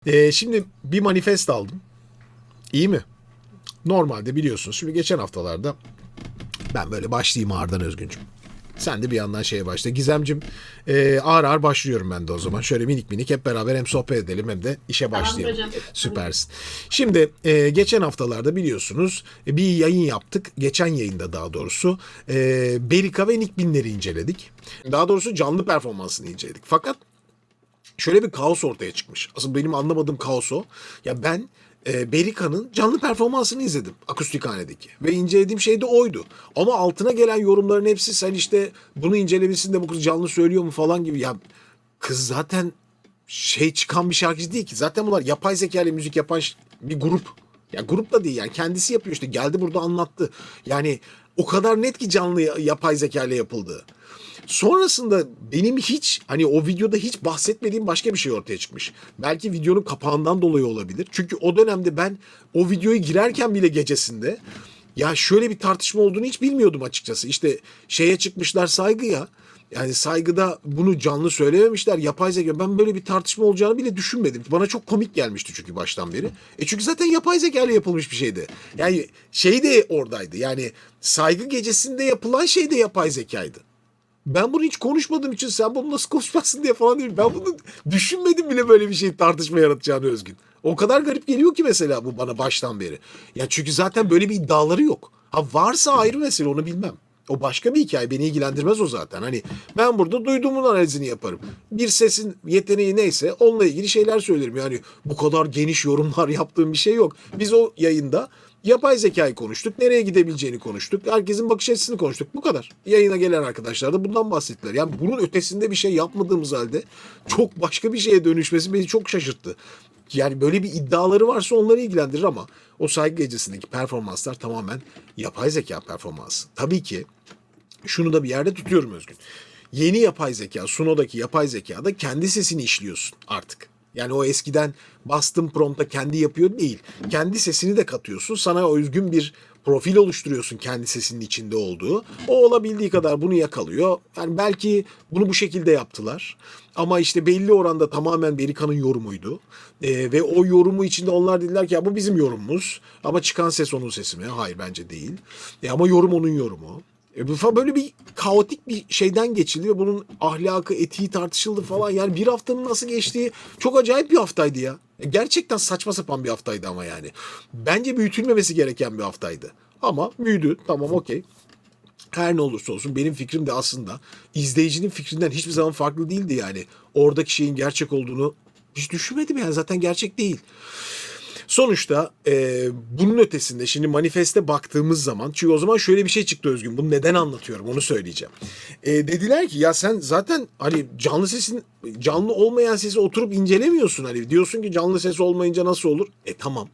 Şimdi bir manifest aldım. İyi mi? Normalde biliyorsunuz. Şimdi geçen haftalarda ben böyle başlayayım ağırdan Özgüncüm. Sen de bir yandan şeye başla. Gizemcim ağır ağır başlıyorum ben de o zaman. Şöyle minik minik hep beraber hem sohbet edelim hem de işe Tamamdır başlayalım. hocam. Süpersin. Şimdi geçen haftalarda biliyorsunuz bir yayın yaptık. Geçen yayında daha doğrusu Berika ve Nick Binler'i inceledik. Daha doğrusu canlı performansını inceledik. Fakat şöyle bir kaos ortaya çıkmış. Asıl benim anlamadığım kaos o. Ya ben Berika'nın canlı performansını izledim akustikhanedeki. Ve incelediğim şey de oydu. Ama altına gelen yorumların hepsi sen işte bunu incelemişsin de bu kız canlı söylüyor mu falan gibi. Ya kız zaten çıkan bir şarkıcı değil ki. Zaten bunlar yapay zeka ile müzik yapan bir grup. Ya grup da değil yani kendisi yapıyor işte geldi burada anlattı. Yani o kadar net ki canlı yapay zeka ile yapıldı. Sonrasında benim hiç hani o videoda hiç bahsetmediğim başka bir şey ortaya çıkmış. Belki videonun kapağından dolayı olabilir. Çünkü o dönemde ben o videoyu girerken bile gecesinde ya şöyle bir tartışma olduğunu hiç bilmiyordum açıkçası. İşte şeye çıkmışlar Saygı'ya. Yani Saygı'da bunu canlı söylememişler. Yapay zeka. Ben böyle bir tartışma olacağını bile düşünmedim. Bana çok komik gelmişti çünkü baştan beri. Çünkü zaten yapay zeka ile yapılmış bir şeydi. Yani şey de oradaydı. Yani Saygı gecesinde yapılan şey de yapay zekaydı. Ben bunu hiç konuşmadığım için sen bunu nasıl konuşmazsın diye falan değil. Ben bunu düşünmedim bile böyle bir şey tartışma yaratacağını Özgün. O kadar garip geliyor ki mesela bu bana baştan beri. Ya çünkü zaten böyle bir iddiaları yok. Ha varsa ayrı mesele onu bilmem. O başka bir hikaye beni ilgilendirmez o zaten. Hani ben burada duyduğumun analizini yaparım. Bir sesin yeteneği neyse onunla ilgili şeyler söylerim. Yani bu kadar geniş yorumlar yaptığım bir şey yok. Biz o yayında yapay zekayı konuştuk. Nereye gidebileceğini konuştuk. Herkesin bakış açısını konuştuk. Bu kadar. Yayına gelen arkadaşlar da bundan bahsettiler. Yani bunun ötesinde bir şey yapmadığımız halde çok başka bir şeye dönüşmesi beni çok şaşırttı. Yani böyle bir iddiaları varsa onları ilgilendirir ama o saygı gecesindeki performanslar tamamen yapay zeka performansı. Tabii ki şunu da bir yerde tutuyorum Özgün. Yeni yapay zeka, Suno'daki yapay zekada kendi sesini işliyorsun artık. Yani o eskiden bastım prompta kendi yapıyor değil. Kendi sesini de katıyorsun. Sana özgün bir profil oluşturuyorsun kendi sesinin içinde olduğu. O olabildiği kadar bunu yakalıyor. Yani belki bunu bu şekilde yaptılar. Ama işte belli oranda tamamen Berika'nın yorumuydu. Ve o yorumu içinde onlar dediler ki ya bu bizim yorumumuz. Ama çıkan ses onun sesi mi? Hayır bence değil. Ama yorum onun yorumu. Böyle bir kaotik bir şeyden geçildi ve bunun ahlakı, etiği tartışıldı falan. Yani bir haftanın nasıl geçtiği çok acayip bir haftaydı ya. Gerçekten saçma sapan bir haftaydı ama yani. Bence büyütülmemesi gereken bir haftaydı. Ama büyüdü. Tamam okey. Her ne olursa olsun benim fikrim de aslında izleyicinin fikrinden hiçbir zaman farklı değildi yani. Oradaki şeyin gerçek olduğunu hiç düşünmedim yani zaten gerçek değil. Sonuçta bunun ötesinde şimdi manifeste baktığımız zaman çünkü o zaman şöyle bir şey çıktı Özgün. Bunu neden anlatıyorum onu söyleyeceğim. Dediler ki ya sen zaten hani canlı olmayan sesi oturup incelemiyorsun. Hani diyorsun ki canlı ses olmayınca nasıl olur? Tamam.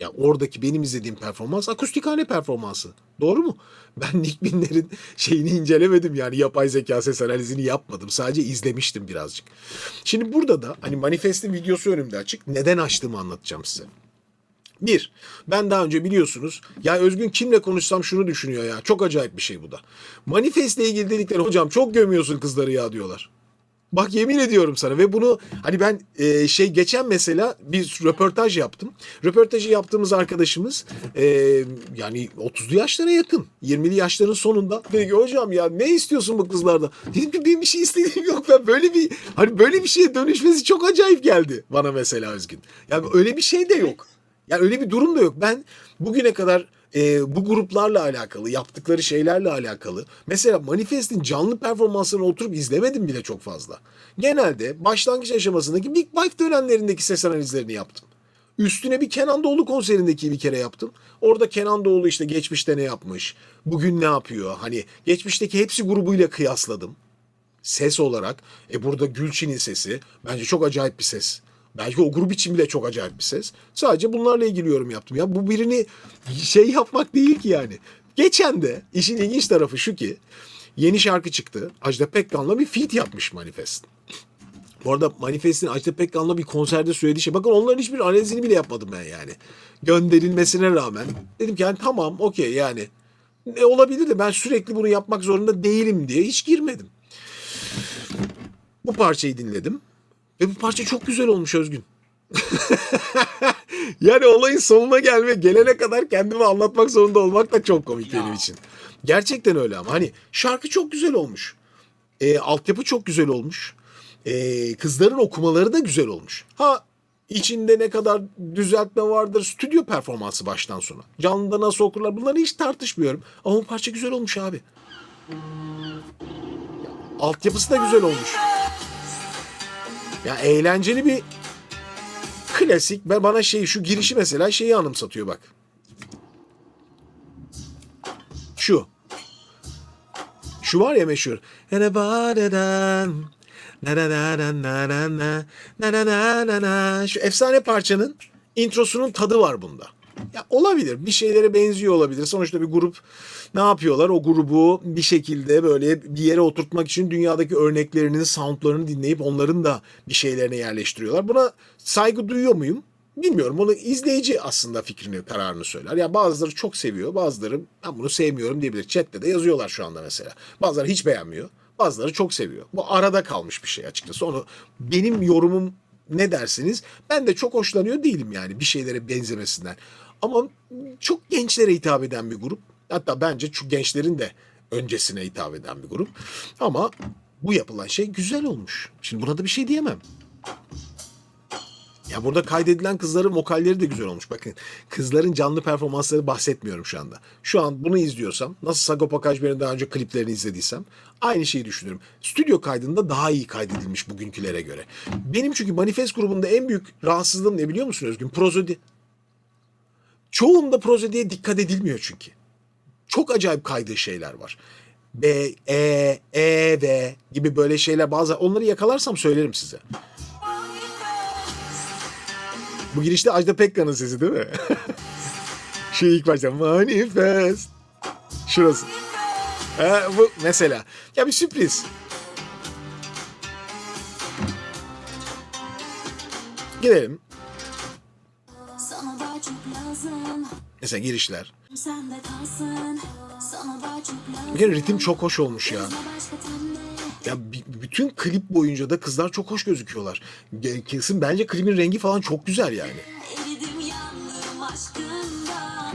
Ya oradaki benim izlediğim performans akustikhane performansı. Doğru mu? Ben Nick Binler'in şeyini incelemedim yani yapay zeka ses analizini yapmadım. Sadece izlemiştim birazcık. Şimdi burada da hani manifestin videosu önümde açık. Neden açtığımı anlatacağım size. Bir, ben daha önce biliyorsunuz ya Özgün kimle konuşsam şunu düşünüyor ya. Çok acayip bir şey bu da. Manifestle ilgili dedikleri hocam çok gömüyorsun kızları ya diyorlar. Bak yemin ediyorum sana ve bunu hani ben geçen mesela bir röportaj yaptım. Röportajı yaptığımız arkadaşımız yani 30'lu yaşlara yakın. 20'li yaşların sonunda. Dedi ki hocam ya ne istiyorsun bu kızlarda? Dedim ki benim bir şey istediğim yok. Ben böyle bir şeye dönüşmesi çok acayip geldi bana mesela Özgün. Yani öyle bir şey de yok. Yani öyle bir durum da yok. Ben bugüne kadar bu gruplarla alakalı, yaptıkları şeylerle alakalı. Mesela Manifest'in canlı performansını oturup izlemedim bile çok fazla. Genelde başlangıç aşamasındaki Big Five dönemlerindeki ses analizlerini yaptım. Üstüne bir Kenan Doğulu konserindeki bir kere yaptım. Orada Kenan Doğulu işte geçmişte ne yapmış, bugün ne yapıyor? Hani geçmişteki hepsi grubuyla kıyasladım. Ses olarak burada Gülçin'in sesi bence çok acayip bir ses. Belki o grup için bile çok acayip bir ses. Sadece bunlarla ilgili yorum yaptım. Ya bu birini yapmak değil ki yani. Geçen de işin ilginç tarafı şu ki yeni şarkı çıktı. Ajda Pekkan'la bir feat yapmış Manifest. Bu arada Manifest'in Ajda Pekkan'la bir konserde söylediği şey. Bakın onların hiçbir analizini bile yapmadım ben yani. Gönderilmesine rağmen. Dedim ki yani tamam okey yani. Olabilir de ben sürekli bunu yapmak zorunda değilim diye hiç girmedim. Bu parçayı dinledim. Ve bu parça çok güzel olmuş Özgün. Yani olayın sonuna gelene kadar kendimi anlatmak zorunda olmak da çok komik benim için. Gerçekten öyle ama hani şarkı çok güzel olmuş. Altyapı çok güzel olmuş. Kızların okumaları da güzel olmuş. Ha, içinde ne kadar düzeltme vardır, stüdyo performansı baştan sona. Canlıda nasıl okurlar bunları hiç tartışmıyorum. Ama bu parça güzel olmuş abi. Altyapısı da güzel olmuş. Ya eğlenceli bir klasik ve bana şu girişi mesela şeyi anımsatıyor bak. Şu. Şu var ya meşhur. Şu efsane parçanın introsunun tadı var bunda. Ya olabilir. Bir şeylere benziyor olabilir. Sonuçta bir grup ne yapıyorlar? O grubu bir şekilde böyle bir yere oturtmak için dünyadaki örneklerinin soundlarını dinleyip onların da bir şeylerine yerleştiriyorlar. Buna saygı duyuyor muyum? Bilmiyorum. Onu izleyici aslında fikrini, kararını söyler. Ya bazıları çok seviyor, bazıları ben bunu sevmiyorum diyebilir. Chat'te de yazıyorlar şu anda mesela. Bazıları hiç beğenmiyor, bazıları çok seviyor. Bu arada kalmış bir şey açıkçası. Onu benim yorumum ne dersiniz? Ben de çok hoşlanıyor değilim yani bir şeylere benzemesinden. Ama çok gençlere hitap eden bir grup. Hatta bence şu gençlerin de öncesine hitap eden bir grup. Ama bu yapılan şey güzel olmuş. Şimdi buna da bir şey diyemem. Ya burada kaydedilen kızların vokalleri de güzel olmuş. Bakın kızların canlı performansları bahsetmiyorum şu anda. Şu an bunu izliyorsam, nasıl Sagopa Kajmer'in daha önce kliplerini izlediysem aynı şeyi düşünüyorum. Stüdyo kaydında daha iyi kaydedilmiş bugünkülere göre. Benim çünkü Manifest grubunda en büyük rahatsızlığım ne biliyor musun Özgün? Prozodi. Çoğunda prozodiye dikkat edilmiyor çünkü. Çok acayip kaydığı şeyler var. B, V gibi böyle şeyler bazen onları yakalarsam söylerim size. Bu girişte Ajda Pekkan'ın sesi değil mi? Şu ilk başta Manifest. Şurası. Bu mesela. Ya bir sürpriz. Gidelim. Mesela girişler. Bir kere ritim çok hoş olmuş ya. Ya bütün klip boyunca da kızlar çok hoş gözüküyorlar. Kesin bence klibin rengi falan çok güzel yani.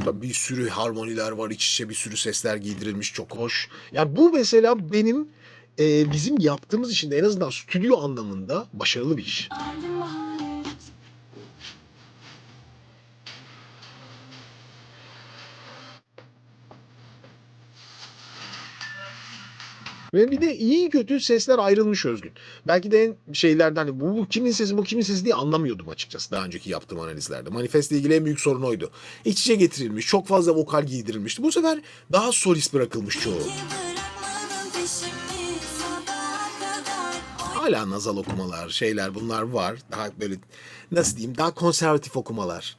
Tabii bir sürü harmoniler var, iç içe bir sürü sesler giydirilmiş, çok hoş. Yani bu mesela benim bizim yaptığımız için de en azından stüdyo anlamında başarılı bir iş. Ve bir de iyi kötü sesler ayrılmış Özgün. Belki de en şeylerden hani bu kimin sesi bu kimin sesi diye anlamıyordum açıkçası daha önceki yaptığım analizlerde. Manifestle ilgili en büyük sorun oydu. İç içe getirilmiş, çok fazla vokal giydirilmişti. Bu sefer daha solist bırakılmış çoğu. Hala nazal okumalar, şeyler bunlar var. Daha böyle nasıl diyeyim daha konservatif okumalar.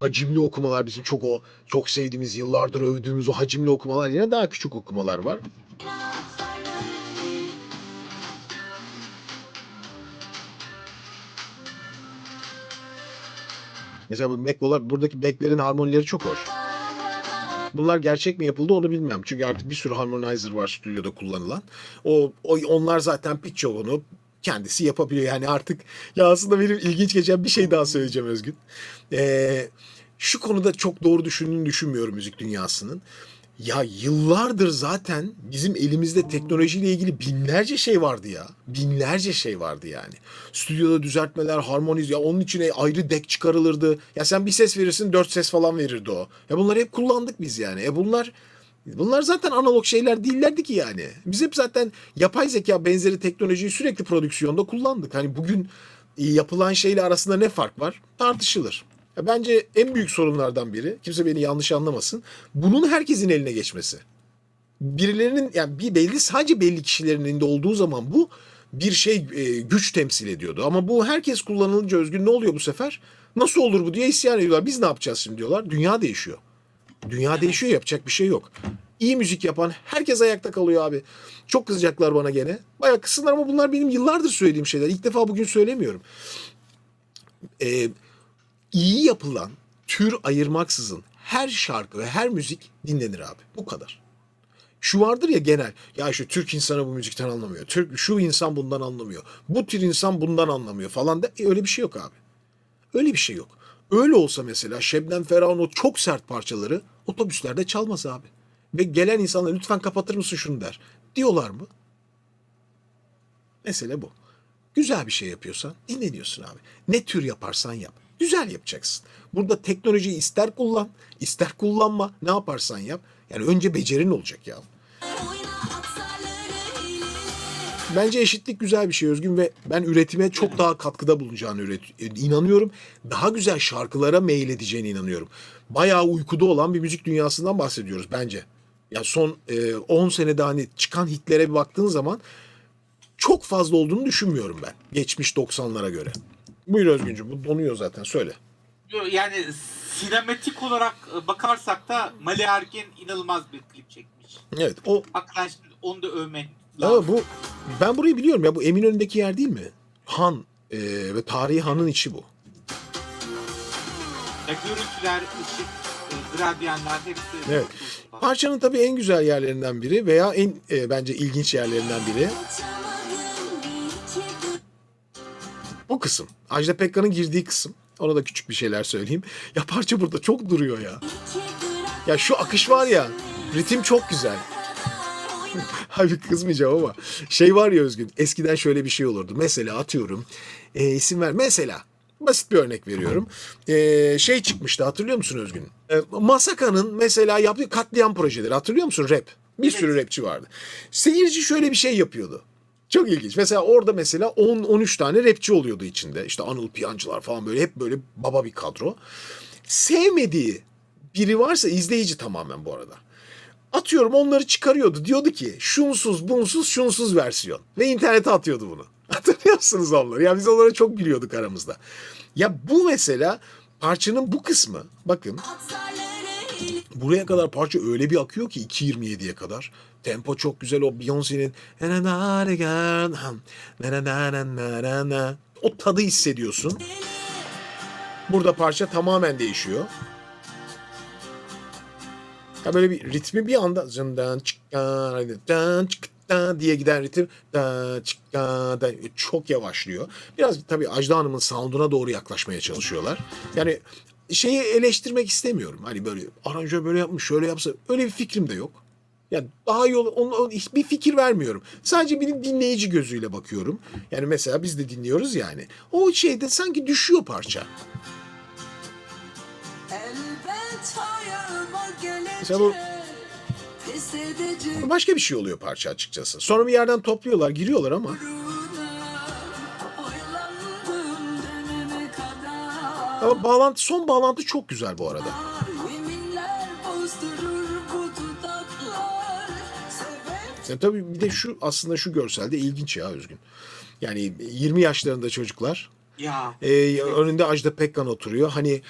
Hacimli okumalar bizim çok sevdiğimiz yıllardır övdüğümüz o hacimli okumalar yine daha küçük okumalar var. Mesela bu buradaki back'lerin harmonileri çok hoş. Bunlar gerçek mi yapıldı onu bilmem. Çünkü artık bir sürü harmonizer var stüdyoda kullanılan. Onlar zaten pek çoğunu kendisi yapabiliyor. Yani artık ya aslında benim ilginç geçen bir şey daha söyleyeceğim Özgün. Şu konuda çok doğru düşündüğünü düşünmüyorum müzik dünyasının. Ya yıllardır zaten bizim elimizde teknolojiyle ilgili binlerce şey vardı ya. Binlerce şey vardı yani. Stüdyoda düzeltmeler, harmoniz ya onun içine ayrı deck çıkarılırdı. Ya sen bir ses verirsin 4 ses falan verirdi o. Ya bunları hep kullandık biz yani. Bunlar zaten analog şeyler değillerdi ki yani. Biz hep zaten yapay zeka benzeri teknolojiyi sürekli prodüksiyonda kullandık. Hani bugün yapılan şeyle arasında ne fark var? Tartışılır. Bence en büyük sorunlardan biri, kimse beni yanlış anlamasın, bunun herkesin eline geçmesi. Birilerinin yani sadece belli kişilerin elinde olduğu zaman bu bir güç temsil ediyordu. Ama bu herkes kullanılınca Özgün ne oluyor bu sefer? Nasıl olur bu diye isyan ediyorlar. Biz ne yapacağız şimdi diyorlar. Dünya değişiyor. Dünya değişiyor yapacak bir şey yok. İyi müzik yapan herkes ayakta kalıyor abi. Çok kızacaklar bana gene. Bayağı kızsınlar ama bunlar benim yıllardır söylediğim şeyler. İlk defa bugün söylemiyorum. İyi yapılan tür ayırmaksızın her şarkı ve her müzik dinlenir abi. Bu kadar. Şu vardır ya genel. Ya şu Türk insanı bu müzikten anlamıyor. Şu insan bundan anlamıyor. Bu tür insan bundan anlamıyor falan da öyle bir şey yok abi. Öyle bir şey yok. Öyle olsa mesela Şebnem Ferah'ın o çok sert parçaları otobüslerde çalmaz abi. Ve gelen insanlar lütfen kapatır mısın şunu der. Diyorlar mı? Mesele bu. Güzel bir şey yapıyorsan dinleniyorsun abi. Ne tür yaparsan yap. Güzel yapacaksın. Burada teknolojiyi ister kullan, ister kullanma. Ne yaparsan yap. Yani önce becerin olacak ya. Bence eşitlik güzel bir şey Özgün ve ben üretime çok daha katkıda bulunacağını inanıyorum. Daha güzel şarkılara meyledeceğine inanıyorum. Bayağı uykuda olan bir müzik dünyasından bahsediyoruz bence. Ya son 10 senede hani çıkan hitlere bir baktığın zaman çok fazla olduğunu düşünmüyorum ben. Geçmiş 90'lara göre. Buyur Özgüncüm, bu donuyor zaten, söyle. Yani sinematik olarak bakarsak da Mali Ergen inanılmaz bir klip çekmiş. Evet, o Hakikaten şimdi onu da övmek lazım. ama ben burayı biliyorum ya, bu Eminönü'ndeki yer değil mi? Han ve tarihi hanın içi bu. Ya görüntüler, ışık, gradyanlar hepsi. Evet. Parçanın tabii en güzel yerlerinden biri veya en bence ilginç yerlerinden biri bu kısım. Ajda Pekkan'ın girdiği kısım. Ona da küçük bir şeyler söyleyeyim. Ya parça burada çok duruyor ya. Ya şu akış var ya, ritim çok güzel. Abi kızmayacağım ama şey var ya Özgün, eskiden şöyle bir şey olurdu. Mesela atıyorum isim ver. Mesela basit bir örnek veriyorum. Şey çıkmıştı, hatırlıyor musun Özgün? Masaka'nın mesela yaptığı katliam projeleri, hatırlıyor musun, rap? Bir sürü rapçi vardı. Seyirci şöyle bir şey yapıyordu. Çok ilginç. Mesela orada mesela 10-13 tane rapçi oluyordu içinde. İşte Anıl Piyancılar falan, böyle hep böyle baba bir kadro. Sevmediği biri varsa, izleyici tamamen bu arada, atıyorum onları çıkarıyordu. Diyordu ki şunsuz, bunsuz, şunsuz versiyon. Ve internete atıyordu bunu. Hatırlıyor musunuz onları? Ya biz onlara çok gülüyorduk aramızda. Ya bu mesela parçanın bu kısmı. Bakın. Buraya kadar parça öyle bir akıyor ki 2.27'ye kadar. Tempo çok güzel, o Beyoncé'nin o tadı hissediyorsun. Burada parça tamamen değişiyor. Ya böyle bir ritmi bir anda zından diye giden ritim çok yavaşlıyor. Biraz tabii Ajda Hanım'ın sound'una doğru yaklaşmaya çalışıyorlar. Yani şeyi eleştirmek istemiyorum. Hani böyle aranjör böyle yapmış, şöyle yapsa, öyle bir fikrim de yok. Yani daha iyi bir fikir vermiyorum. Sadece bir dinleyici gözüyle bakıyorum. Yani mesela biz de dinliyoruz yani. O şeyde sanki düşüyor parça. Mesela bu başka bir şey oluyor parça açıkçası. Sonra bir yerden topluyorlar, giriyorlar ama. Ama son bağlantı çok güzel bu arada. Yani tabii bir de aslında şu görselde ilginç ya Özgün. Yani 20 yaşlarında çocuklar. Ya. Önünde Ajda Pekkan oturuyor. Hani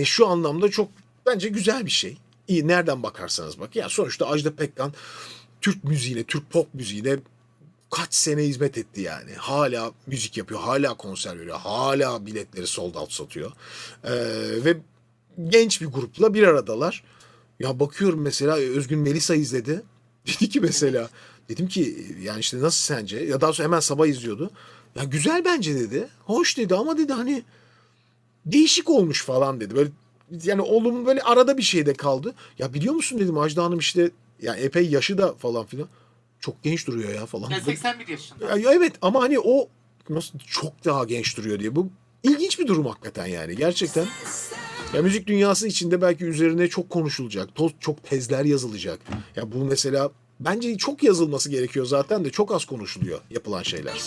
şu anlamda çok bence güzel bir şey. İyi, nereden bakarsanız bak. Ya sonuçta Ajda Pekkan Türk müziğine, Türk pop müziğine kaç sene hizmet etti yani. Hala müzik yapıyor, hala konser veriyor, hala biletleri sold out satıyor. Ve genç bir grupla bir aradalar. Ya bakıyorum mesela Özgün Melisa izledi. Dedi ki mesela, dedim ki yani işte nasıl sence? Ya daha sonra hemen sabah izliyordu. Ya güzel bence dedi. Hoş dedi ama dedi hani değişik olmuş falan dedi. Böyle yani olumlu, böyle arada bir şey de kaldı. Ya biliyor musun dedim, Ajda Hanım işte yani epey yaşı da falan filan. Çok genç duruyor ya falan. Ya 81 yaşında. Ya evet ama hani o nasıl çok daha genç duruyor diye. Bu ilginç bir durum hakikaten yani. Gerçekten. Ya müzik dünyası içinde belki üzerine çok konuşulacak. Çok tezler yazılacak. Ya bu mesela bence çok yazılması gerekiyor zaten de çok az konuşuluyor yapılan şeyler.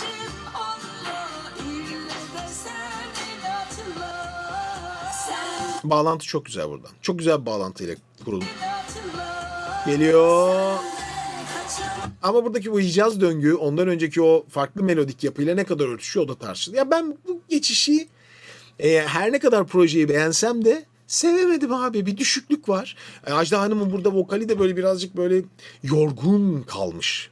Bağlantı çok güzel buradan. Çok güzel bir bağlantıyla kuruldu. Geliyor. Ama buradaki bu Hicaz döngü ondan önceki o farklı melodik yapıyla ne kadar örtüşüyor o da tartışılır. Ya ben bu geçişi her ne kadar projeyi beğensem de sevemedim abi. Bir düşüklük var. Ajda Hanım'ın burada vokali de böyle birazcık böyle yorgun kalmış.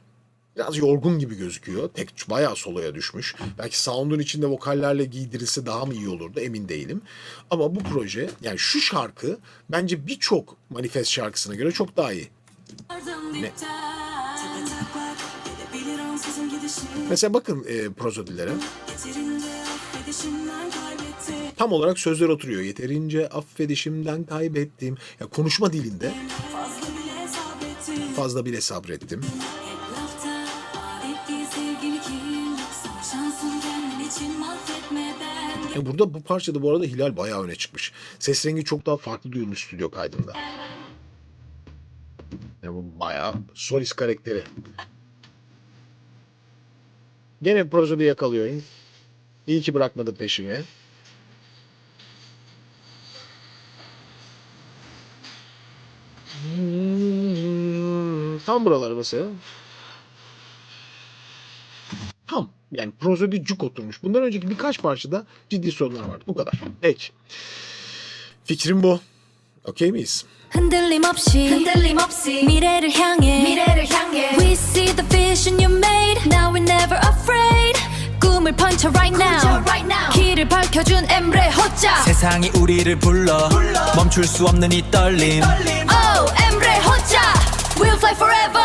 Biraz yorgun gibi gözüküyor. Bayağı soloya düşmüş. Belki sound'un içinde vokallerle giydirilse daha mı iyi olurdu, emin değilim. Ama bu proje, yani şu şarkı bence birçok Manifest şarkısına göre çok daha iyi. Ne? Mesela bakın prozodilere. Tam olarak sözler oturuyor. Yeterince affedişimden kaybettim. Ya konuşma dilinde. Fazla bile sabrettim. Burada bu parçada bu arada Hilal bayağı öne çıkmış. Ses rengi çok daha farklı duyulmuş stüdyo kaydında. Bu bayağı solist karakteri. Gene prozodi yakalıyor. İyi ki bırakmadı peşimi. Tam buraları mesela. Tam. Yani prozodi cuk oturmuş. Bundan önceki birkaç parçada ciddi sorunlar vardı. Bu kadar. Peki. Fikrim bu. Okey miyiz? 흔들림 없이 미래를 향해 We see the vision you made Now we're never afraid 꿈을 펼쳐 right now 길을 밝혀준 엠브레 호자 세상이 우리를 불러 멈출 수 없는 이 떨림 Oh 엠브레 호자 We'll fly forever